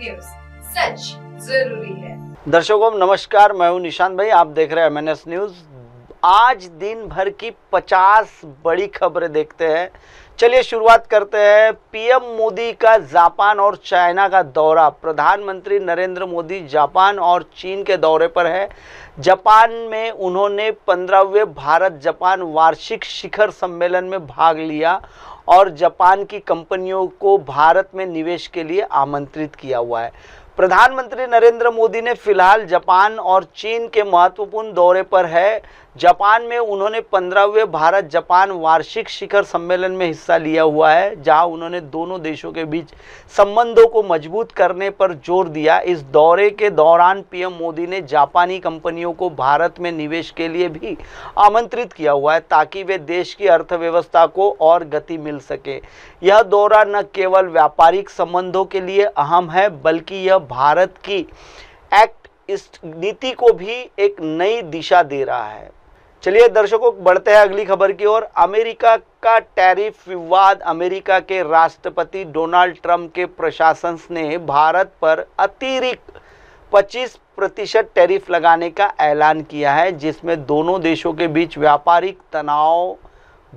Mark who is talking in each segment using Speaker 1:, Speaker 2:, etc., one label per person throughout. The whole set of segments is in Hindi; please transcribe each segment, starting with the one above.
Speaker 1: न्यूज, सच जरूरी है।
Speaker 2: दर्शकों नमस्कार, मैं हूं निशांत भाई, आप देख रहे हैं MNS न्यूज। आज दिन भर की 50 बड़ी खबरें देखते हैं। चलिए शुरुआत करते हैं। पीएम मोदी का जापान और चाइना का दौरा। प्रधानमंत्री नरेंद्र मोदी जापान और चीन के दौरे पर है। जापान में उन्होंने 15वें भारत जापान वार्षिक शिखर सम्मेलन में भाग लिया और जापान की कंपनियों को भारत में निवेश के लिए आमंत्रित किया हुआ है। प्रधानमंत्री नरेंद्र मोदी ने फिलहाल जापान और चीन के महत्वपूर्ण दौरे पर है। जापान में उन्होंने 15वें भारत जापान वार्षिक शिखर सम्मेलन में हिस्सा लिया हुआ है, जहां उन्होंने दोनों देशों के बीच संबंधों को मजबूत करने पर जोर दिया। इस दौरे के दौरान पीएम मोदी ने जापानी कंपनियों को भारत में निवेश के लिए भी आमंत्रित किया हुआ है, ताकि वे देश की अर्थव्यवस्था को और गति मिल सके। यह दौरा न केवल व्यापारिक संबंधों के लिए अहम है, बल्कि यह भारत की एक्ट ईस्ट नीति को भी एक नई दिशा दे रहा है। चलिए दर्शकों बढ़ते हैं अगली खबर की ओर। अमेरिका का टैरिफ विवाद। अमेरिका के राष्ट्रपति डोनाल्ड ट्रंप के प्रशासन ने भारत पर अतिरिक्त 25% टैरिफ लगाने का ऐलान किया है, जिसमें दोनों देशों के बीच व्यापारिक तनाव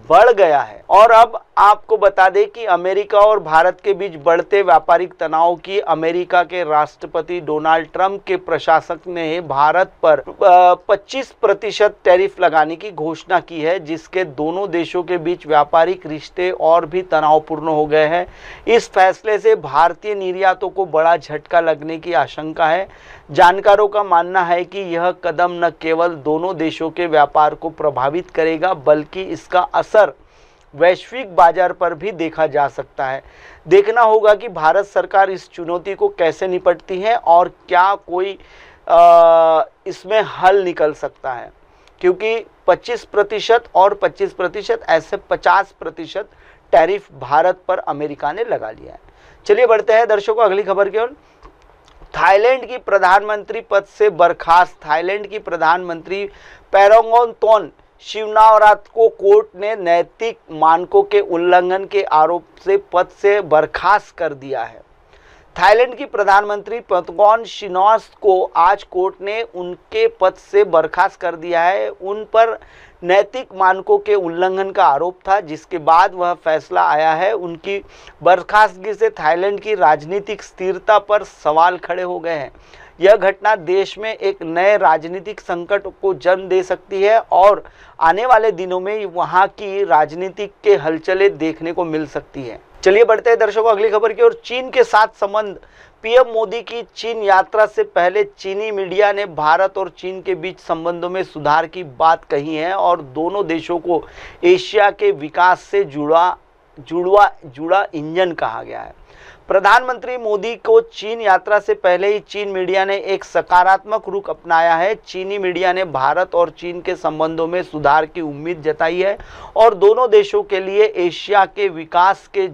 Speaker 2: बढ़ गया है। और अब आपको बता दें कि अमेरिका और भारत के बीच बढ़ते व्यापारिक तनाव की अमेरिका के राष्ट्रपति डोनाल्ड ट्रंप के प्रशासक ने भारत पर 25% टैरिफ लगाने की घोषणा की है, जिसके दोनों देशों के बीच व्यापारिक रिश्ते और भी तनावपूर्ण हो गए हैं। इस फैसले से भारतीय निर्यातों को बड़ा झटका लगने की आशंका है। जानकारों का मानना है कि यह कदम न केवल दोनों देशों के व्यापार को प्रभावित करेगा, बल्कि इसका असर वैश्विक बाजार पर भी देखा जा सकता है। देखना होगा कि भारत सरकार इस चुनौती को कैसे निपटती है और क्या कोई इसमें हल निकल सकता है, क्योंकि 25% और 25% ऐसे 50% टैरिफ भारत पर अमेरिका ने लगा लिया है। चलिए बढ़ते हैं दर्शकों अगली खबर की ओर। थाईलैंड की प्रधानमंत्री पद से बर्खास्त। थाईलैंड की प्रधानमंत्री पैरांगोनतोन शिवनावरात को कोर्ट ने नैतिक मानकों के उल्लंघन के आरोप से पद से बर्खास्त कर दिया है। थाईलैंड की प्रधानमंत्री पैरांगोन शिवनावरात को आज कोर्ट ने उनके पद से बर्खास्त कर दिया है। उन पर नैतिक मानकों के उल्लंघन का आरोप था, जिसके बाद वह फैसला आया है। उनकी बर्खास्तगी से थाईलैंड की राजनीतिक स्थिरता पर सवाल खड़े हो गए हैं। यह घटना देश में एक नए राजनीतिक संकट को जन्म दे सकती है और आने वाले दिनों में वहां की राजनीतिक के हलचलें देखने को मिल सकती है। चलिए बढ़ते हैं दर्शकों अगली खबर की ओर। चीन के साथ संबंध। पीएम मोदी की चीन यात्रा से पहले चीनी मीडिया ने भारत और चीन के बीच संबंधों में सुधार की बात कही है और दोनों देशों को एशिया के विकास से जुड़ा इंजन कहा गया है। प्रधानमंत्री मोदी को चीन यात्रा से पहले ही चीन मीडिया ने एक सकारात्मक रुख अपनाया है। चीनी मीडिया ने भारत और चीन के संबंधों में सुधार की उम्मीद जताई है और दोनों देशों के लिए एशिया के विकास के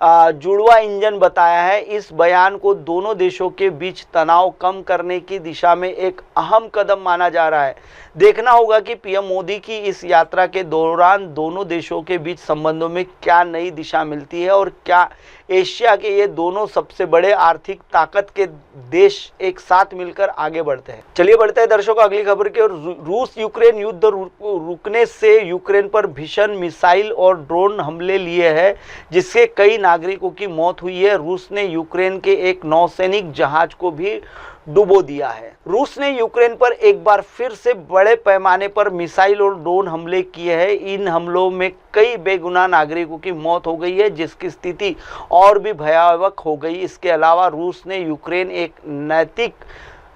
Speaker 2: जुड़वा इंजन बताया है। इस बयान को दोनों देशों के बीच तनाव कम करने की दिशा में एक अहम कदम माना जा रहा है। देखना होगा कि पीएम मोदी की इस यात्रा के दौरान दोनों देशों के बीच संबंधों में क्या नई दिशा मिलती है और क्या एशिया के ये दोनों सबसे बड़े आर्थिक ताकत के देश एक साथ मिलकर आगे बढ़ते हैं। चलिए बढ़ते हैं दर्शकों अगली खबर की ओर। रूस यूक्रेन युद्ध रुकने से यूक्रेन पर भीषण मिसाइल और ड्रोन हमले लिए हैं, जिससे कई नागरिकों की मौत हुई है। रूस ने यूक्रेन के एक नौसैनिक जहाज को भी डुबो दिया है। रूस ने यूक्रेन पर एक बार फिर से बड़े पैमाने पर मिसाइल और ड्रोन हमले किए हैं। इन हमलों में कई बेगुनाह नागरिकों की मौत हो गई है, जिसकी स्थिति और भी भयावह हो गई। इसके अलावा रूस ने यूक्रेन एक नैतिक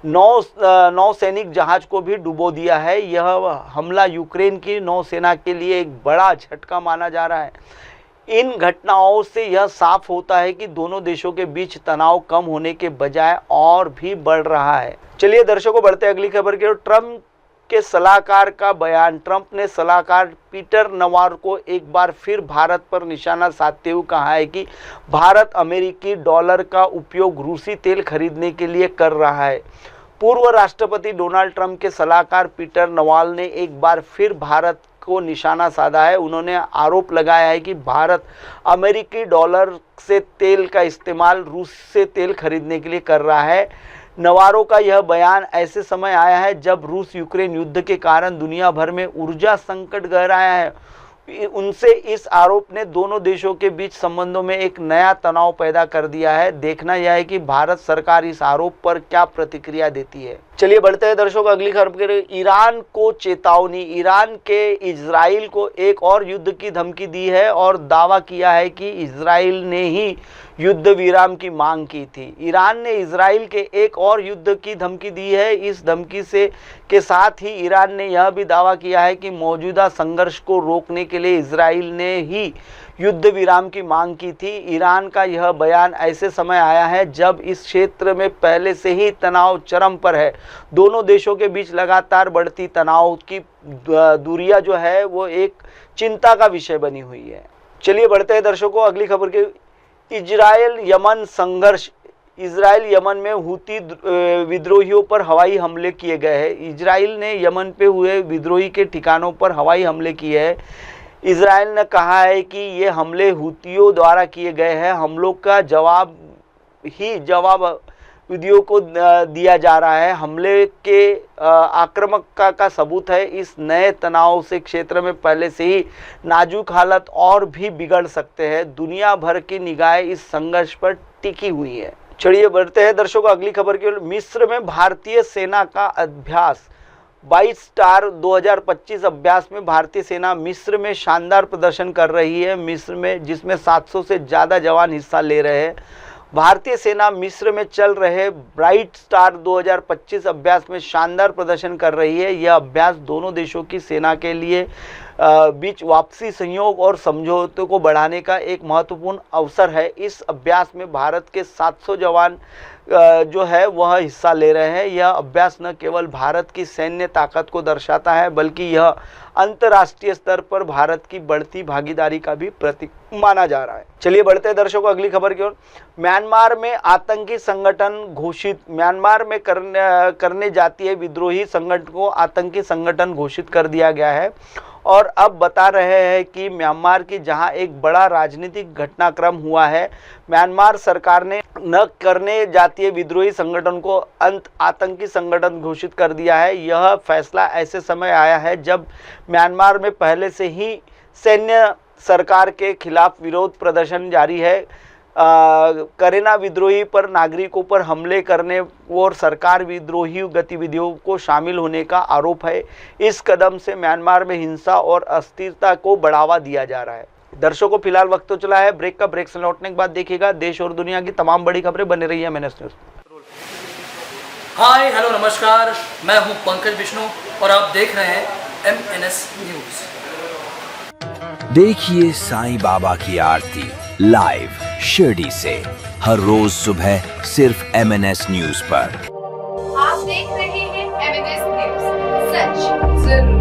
Speaker 2: नौसैनिक जहाज को भी डुबो दिया है। यह हमला यूक्रेन की नौसेना के लिए एक बड़ा झटका माना जा रहा है। इन घटनाओं से यह साफ होता है कि दोनों देशों के बीच तनाव कम होने के बजाय और भी बढ़ रहा है। चलिए दर्शकों बढ़ते हैं अगली खबर की ओर। ट्रंप के सलाहकार का बयान। ट्रंप ने सलाहकार पीटर नवारो को एक बार फिर भारत पर निशाना साधते हुए कहा है कि भारत अमेरिकी डॉलर का उपयोग रूसी तेल खरीदने के लिए कर रहा है। पूर्व राष्ट्रपति डोनाल्ड ट्रंप के सलाहकार पीटर नवारो ने एक बार फिर भारत को निशाना साधा है। उन्होंने आरोप लगाया है कि भारत अमेरिकी डॉलर से तेल का इस्तेमाल रूस से तेल खरीदने के लिए कर रहा है। नवारो का यह बयान ऐसे समय आया है जब रूस यूक्रेन युद्ध के कारण दुनिया भर में ऊर्जा संकट गहराया है। उनसे इस आरोप ने दोनों देशों के बीच संबंधों में एक नया तनाव पैदा कर दिया है। देखना यह है कि भारत सरकार इस आरोप पर क्या प्रतिक्रिया देती है। चलिए बढ़ते हैं दर्शकों, अगली खबर। ईरान को चेतावनी। ईरान के इजराइल को एक और युद्ध की धमकी दी है और दावा किया है कि इजराइल ने ही युद्ध विराम की मांग की थी। ईरान ने इजराइल के एक और युद्ध की धमकी दी है। इस धमकी के साथ ही ईरान ने यह भी दावा किया है कि मौजूदा संघर्ष को रोकने के लिए इजराइल ने ही युद्ध विराम की मांग की थी। ईरान का यह बयान ऐसे समय आया है जब इस क्षेत्र में पहले से ही तनाव चरम पर है। दोनों देशों के बीच लगातार बढ़ती तनाव की दूरियां जो है वो एक चिंता का विषय बनी हुई है। चलिए बढ़ते हैं दर्शकों, अगली खबर के। इजराइल यमन संघर्ष। इजराइल यमन में हूती विद्रोहियों पर हवाई हमले किए गए हैं। इजराइल ने यमन पे हुए विद्रोही के ठिकानों पर हवाई हमले किए हैं। इजराइल ने कहा है कि ये हमले हूतियों द्वारा किए गए हैं। हमलों का जवाब वीडियो को दिया जा रहा है। हमले के आक्रामकता का सबूत है। इस नए तनाव से क्षेत्र में पहले से ही नाजुक हालत और भी बिगड़ सकते हैं। दुनिया भर की निगाहें इस संघर्ष पर टिकी हुई है। चलिए बढ़ते हैं दर्शकों, अगली खबर की ओर। मिस्र में भारतीय सेना का अभ्यास। 22 स्टार 2025 अभ्यास में भारतीय सेना मिस्र में शानदार प्रदर्शन कर रही है। मिस्र में जिसमें 700 से ज़्यादा जवान हिस्सा ले रहे हैं। भारतीय सेना मिस्र में चल रहे ब्राइट स्टार 2025 अभ्यास में शानदार प्रदर्शन कर रही है। यह अभ्यास दोनों देशों की सेना के लिए बीच वापसी सहयोग और समझौते को बढ़ाने का एक महत्वपूर्ण अवसर है। इस अभ्यास में भारत के 700 जवान जो है वह हिस्सा ले रहे हैं। यह अभ्यास न केवल भारत की सैन्य ताकत को दर्शाता है बल्कि यह अंतर्राष्ट्रीय स्तर पर भारत की बढ़ती भागीदारी का भी प्रतीक माना जा रहा है। चलिए बढ़ते हैं दर्शकों, अगली खबर की ओर। म्यांमार में आतंकी संगठन घोषित। म्यांमार में करने जातीय विद्रोही संगठन को आतंकी संगठन घोषित कर दिया गया है और अब बता रहे हैं कि म्यांमार की जहां एक बड़ा राजनीतिक घटनाक्रम हुआ है, म्यांमार सरकार ने न करने जातीय विद्रोही संगठन को आतंकी संगठन घोषित कर दिया है। यह फैसला ऐसे समय आया है जब म्यांमार में पहले से ही सैन्य सरकार के खिलाफ विरोध प्रदर्शन जारी है। करेना विद्रोही पर नागरिकों पर हमले करने और सरकार विद्रोही गतिविधियों को शामिल होने का आरोप है। इस कदम से म्यांमार में हिंसा और अस्थिरता को बढ़ावा दिया जा रहा है। दर्शकों फिलहाल वक्त तो चला है ब्रेक का। ब्रेक से लौटने के बाद देखिएगा देश और दुनिया की तमाम बड़ी खबरें। बने रही है MNS न्यूज़।
Speaker 3: हाय हेलो नमस्कार, मैं हूं पंकज विष्णु और आप देख रहे हैं MNS न्यूज़।
Speaker 4: देखिए साईं बाबा की आरती लाइव शिरडी से हर रोज सुबह सिर्फ MNS न्यूज़ पर।
Speaker 1: आप देख रहे हैं MNS न्यूज़, सच जरूर।